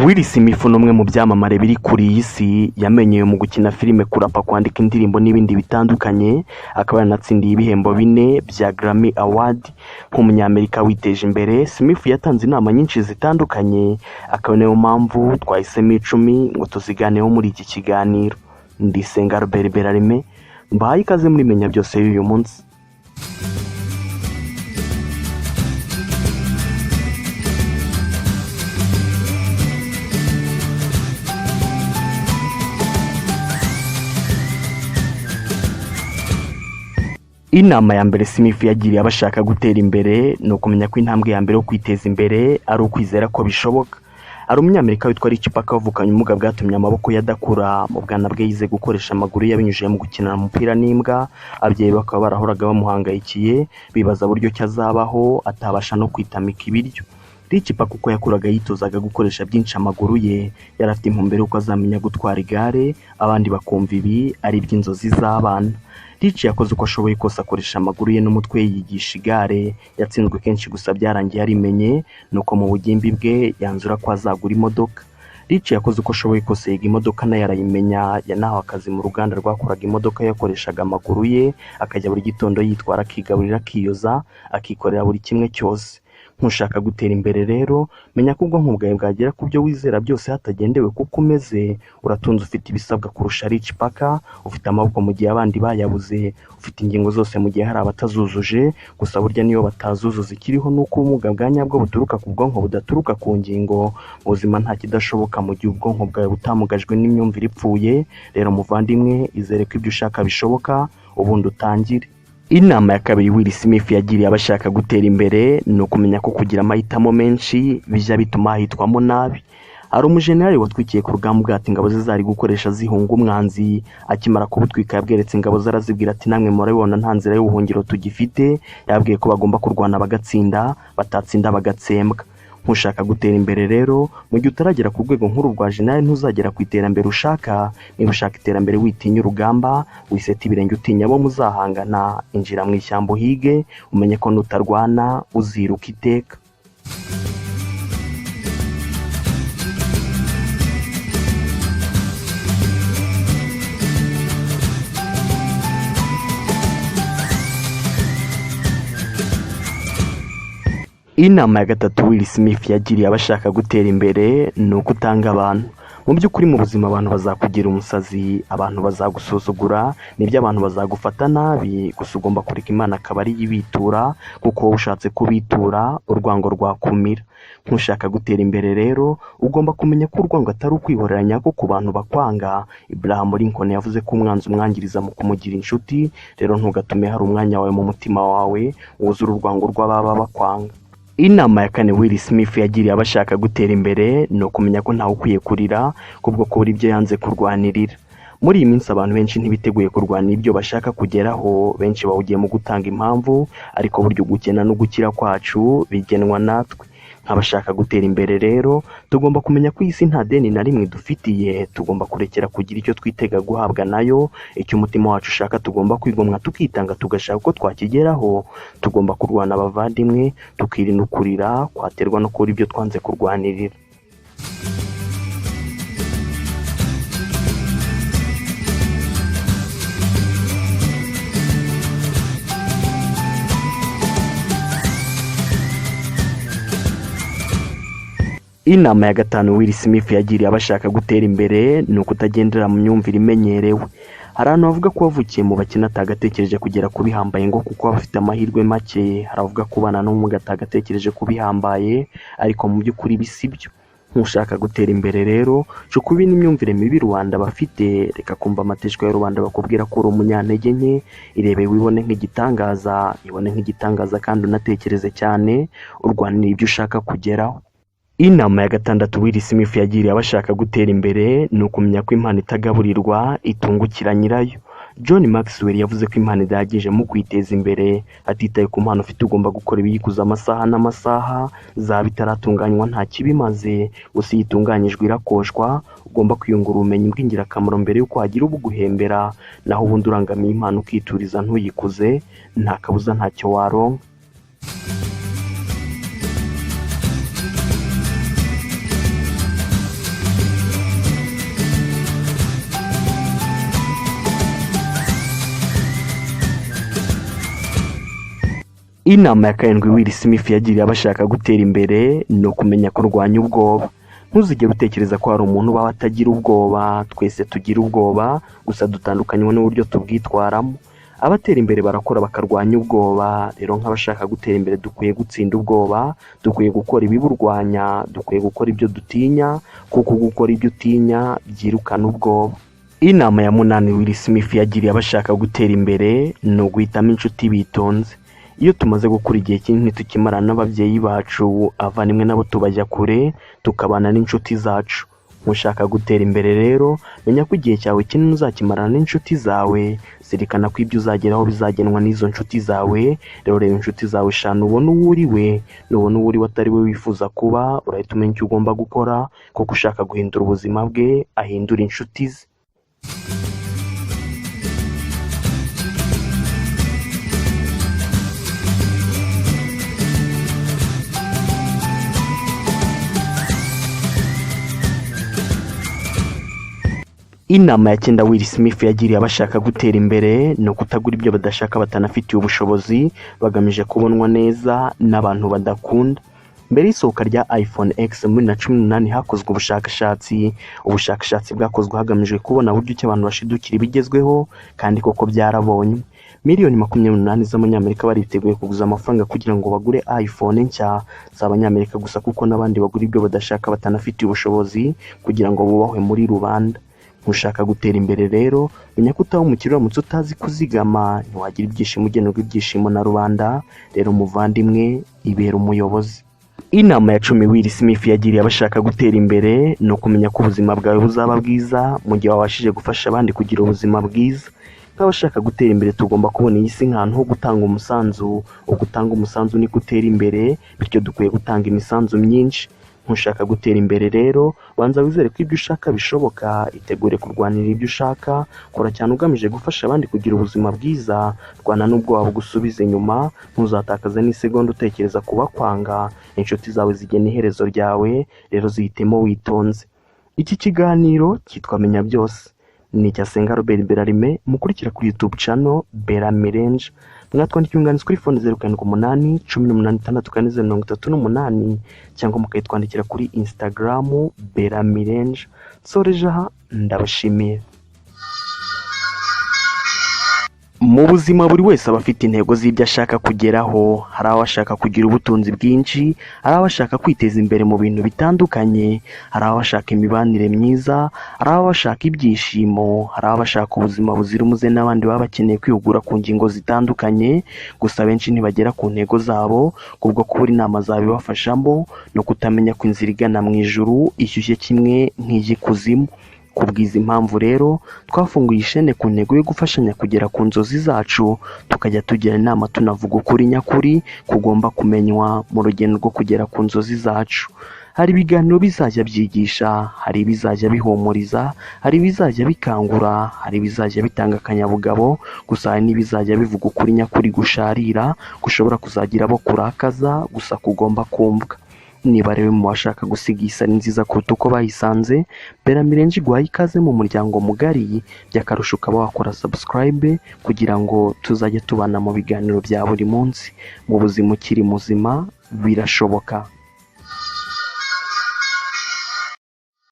Will Smith n'umwe mu byamamare biri kuri iyi si yamenyeye mu gukina filime, kurapa, kwandika indirimbo n'ibindi bitandukanye, akaba yanatsindiye ibihembo 4 bya Grammy Award. Nk'umunyamerika witeje imbere, Smith yatanze inama nyinshi zitandukanye, akaba niyo mpamvu twahisemo 10 ngo tuziganeho muri iki kiganiro. Ndisenga Albert Berarime, mbahaye ikaze muri Menya Byose y'uyu munsi. Inama ya mbere Smith yagiriye abashaka gutera imbere no kumenya ko intambwe ya mbere yo kwiteza imbere ari ukwizera ko bishoboka. Ari umunyamerika witwa Rich Packer wavukanye ubumuga bwatumye amaboko yadakura. Mu bwana bwe yize gukoresha amaguru yabinyujije mu gukina umupira n'imbwa. Ababyeyi bakaba barahoraga bamuhangayikiye, bibaza buryo cyazabaho atabasha no kwitamika ibiryo. Rich Packer uko yakuraga yitozaga gukoresha byinshi amaguru ye, yarafite intumbero uko azamenya gutwara igare, abandi bakumva ibi ari iby'inzozi z'abana. Rich yakoze uko ashoboye kose akoresha amaguru ye n'umutwe yigisha igare. Yatsinzwe kenshi gusa byarangiye arimenye, nuko mu bugimbi bwe yanzura ko azagura imodoka. Rich yakoze uko ashoboye kose yiga imodoka nayo arayimenya. Yanahawe akazi mu ruganda rwakoraga imodoka, yakoreshaga amaguru ye, akajya buri gitondo yitwara, akigaburira, akiyoza, akikorera buri kimwe cyose. Ntushaka gutera imbere rero, menya ko ubwonko bwawe bwagera ku byo wizera byose hatagendewe kuko umeze. Uratunze, ufite ibisabwa kurusha Rich Packer, ufite amaboko mu gihe abandi bayabuze, ufite ingingo zose mu gihe hari abatazujuje. Gusa burya niyo batazuzuza, ikiriho nuko ubumuga bwa nyabwo buturuka ku bwonko budaturuka ku ngingo. Mu buzima nta kidashoboka mu gihe ubwonko bwawe butamugajwe n'imyumvire ipfuye. Rero muvandimwe, izere ko ibyo ushaka bishoboka, ubundi utangire. Inama ya kabiri Will Smith yagiriye abashaka gutera imbere ni ukumenya ko kugira amahitamo menshi bijya bituma hitwamo nabi. Hari umujenerali watwikiye ku rugamba bwati ingabo ze zari gukoresha zihunga umwanzi. Akimara kubutwika yabweretse ingabo zarazibwira ati, namwe murabibona nta nzira y'ubuhungiro tugifite. Yabwiye ko bagomba kurwana bagatsinda, batatsinda bagatsembwa. Ntushaka gutera imbere rero, mu gihe utaragera ku rwego nk'uru rwa jenerali ntuzagera ku iterambere ushaka. Niba ushaka iterambere witinya urugamba, wiseta ibirenge utinya abo muzahangana, injira mu ishyamba uhige, umenye ko nutarwana uziruka iteka. Inama ya gatatu Will Smith yagiriye abashaka gutera imbere ni uko utanga abantu. Mu by'ukuri mu buzima abantu bazakugira umusazi, abantu bazagusuzugura, nibyo abantu bazagufata nabi, gusa ugomba kureka Imana akaba ari yibitura, kuko wowe ushatse kubitura urwango rwakumira. Ntushaka gutera imbere rero, ugomba kumenya ko urwango atari ukwihorera nyako ku bantu bakwanga. Abraham Lincoln yavuze ko umwanzi umwangiriza mu kumugira inshuti. Rero ntugatume hari umwanya wawe mu mutima wawe wuzura urwango rw'ababa bakwanga. Inama ya kane Will Smith yagiriye abashaka gutera imbere ni ukumenya ko ntawe ukwiye kurira kubwo kubura ibyo yanze kurwanirira. Muri iyi minsi abantu benshi ntibiteguye kurwanira ibyo bashaka kugeraho. Benshi bawugiye mu gutanga impamvu, ariko buryo gukena no gukira kwacu bigenwa natwe. Nk'abashaka gutera imbere rero, tugomba kumenya ko iyi si nta deni na rimwe dufitiye. Tugomba kurekera kugira icyo twitega guhabwa nayo. Icyo umutima wacu ushaka tugomba kwigomwa tukitanga tugashaka uko twakigeraho. Tugomba kurwana abavandimwe, tukirinda kurira kwaterwa no kubura ibyo twanze kurwanirira. Inama ya gatanu Will Smith yagiriye abashaka gutera imbere ni ukutagendera mu myumvire imenyerewe. Hari abantu bavuga ko wavukiye mu bakina atagatekereje kugera kubihambaye ngo kuko bafite amahirwe make. Haravuga ko bana n'ubumuga atagatekereje kubihambaye, ariko mu by'ukuri bisibyo. Ntushaka gutera imbere rero, cukubi n'imyumvire mibi rubanda bafite. Reka kumva amateshwa ya rubanda bakubwira ko uri umunyantege nke. Irebe wibone nk'igitangaza, ibone nk'igitangaza kandi unatekereze cyane, urwanira ibyo ushaka kugeraho. Inama ya gatandatu Will Smith yagiriye abashaka gutera imbere ni ukumenya ko impano itagaburirwa itungukira nyirayo. John Maxwell yavuze ko impano idahagije mu kwiteza imbere. Atitaye ku mpano ufite, ugomba gukora ibiyikuza amasaha n'amasaha. Zaba itaratunganywa nta kibimaze, gusa iyo itunganyijwe irakoshwa. Ugomba kwiyungura ubumenyi bw'ingirakamaro mbere y'uko hagira ubuguhembera. Naho ubundi urangamiye impano ukituriza ntuyikuze, nta kabuza ntacyo waronka. Inama ya karindwi Will Smith yagiriye abashaka gutera imbere ni ukumenya kurwanya ubwoba. Ntuzigere utekereza ko hari umuntu ubaho atagira ubwoba. Twese tugira ubwoba, gusa dutandukanywa n'uburyo tubwitwaramo. Abatera imbere barakora bakarwanya ubwoba. Rero nk'abashaka gutera imbere dukwiye gutsinda ubwoba, dukwiye gukora ibiburwanya, dukwiye gukora ibyo dutinya, kuko gukora ibyo utinya byirukana ubwoba. Inama ya munani Will Smith yagiriye abashaka gutera imbere ni uguhitamo inshuti bitonze. Iyo tumaze gukura igihe kinini tukimarana n'ababyeyi bacu, abavandimwe nabo tubajya kure, tukabana n'inshuti zacu. Mushaka gutera imbere rero, menya ko igihe cyawe kinini uzakimarana n'inshuti zawe. Zirikana ko ibyo uzageraho bizagenwa n'izo nshuti zawe. Rero reba inshuti zawe eshanu ubona uwo uri we, nubona uwo uri we atari we wifuza kuba, urahita umenya icyo ugomba gukora, kuko ushaka guhindura ubuzima bwe ahindura inshuti ze. Inama ya cyenda Will Smith yagiriye abashaka gutera imbere ni ukutagura ibyo badashaka batanafitiye ubushobozi, bagamije kubonwa neza n'abantu badakunda. Mbere y'isohoka rya iPhone X muri 2018 hakozwe ubushakashatsi bwakozwe hagamijwe kubona uburyo ki abantu bashidukira ibigezweho, kandi koko byarabonye. Miliyoni 28 z'abanyamerika bariteguye kuguza amafaranga kugira ngo bagure iPhone nshya z'abanyamerika gusa, kuko n'abandi bagura ibyo badashaka batanafitiye ubushobozi kugira ngo bubahwe muri rubanda. Ushaka gutera imbere rero, menya ko utaho umukiriya uramutse utazi kuzigama, ntiwagira ibyishimo ugenerwa ibyishimo na rubanda. Rero muvandimwe, ibera umuyobozi. Inama ya 10 Will Smith yagiriye abashaka gutera imbere ni ukumenya ko ubuzima bwawe buzaba bwiza mu gihe wabashije gufasha abandi kugira ubuzima bwiza. Nk'abashaka gutera imbere tugomba kubona iyi si nk'ahantu ho gutanga umusanzu. Ugutanga umusanzu ni gutera imbere, bityo dukwiye gutanga imisanzu myinshi. Ntushaka gutera imbere rero, banza wizere ko ibyo ushaka bishoboka. Itegure kurwanira ibyo ushaka, kora cyane ugamije gufasha abandi kugira ubuzima bwiza. Rwana n'ubwo waba ugusubiza inyuma, ntuzatakaze n'isegonda utekereza kubakwanga. Inshuti zawe zigena iherezo ryawe, rero zihitemo witonze. Iki kiganiro cyitwa Menya Byose, ni icya Senga Robert Berarime. Mukurikira kuri YouTube channel Berarime Range. Mwatwandikira inyunganizi kuri phone 078 18 cyangwa mukayitwandikira kuri Instagram Berarime Range. Soreje aha, ndabashimiye. Mu buzima buri wese aba afite intego z'ibyo ashaka kugeraho. Hari abashaka kugira ubutunzi bwinshi, hari abashaka kwiteza imbere mu bintu bitandukanye, hari abashaka imibanire myiza, hari abashaka ibyishimo, hari abashaka ubuzima buzira umuze, n'abandi baba bakeneye kwihugura ku ngingo zitandukanye. Gusa benshi ntibagera ku ntego zabo kubwo kubura inama zabibafashamo no kutamenya ko inzira igana mu ijuru ishyushye kimwe nk'iy'ikuzimu. Kubwiza impamvu rero twafunguye ishene ku ntego yo gufashanya kugera ku nzozi zacu, tukajya tugira inama tunavuga ukuri nyakuri kugomba kumenywa mu rugendo rwo kugera ku nzozi zacu. Hari ibiganiro bizajya byigisha, hari ibizajya bihumuriza, hari ibizajya bikangura, hari ibizajya bitanga akanyabugabo, gusa hari n'ibizajya bivuga ukuri nyakuri gusharira, gushobora kuzagira abo kurakaza, gusa kugomba kumvwa. Niba rero mu bashaka gusiga isari nziza kuruta uko bayisanze, Berarime Range iguhaye ikaze mu muryango mugari. By'akarusho ukaba wakora subscribe kugira ngo tuzajye tubana mu biganiro bya buri munsi. Mu buzima ukiri muzima birashoboka.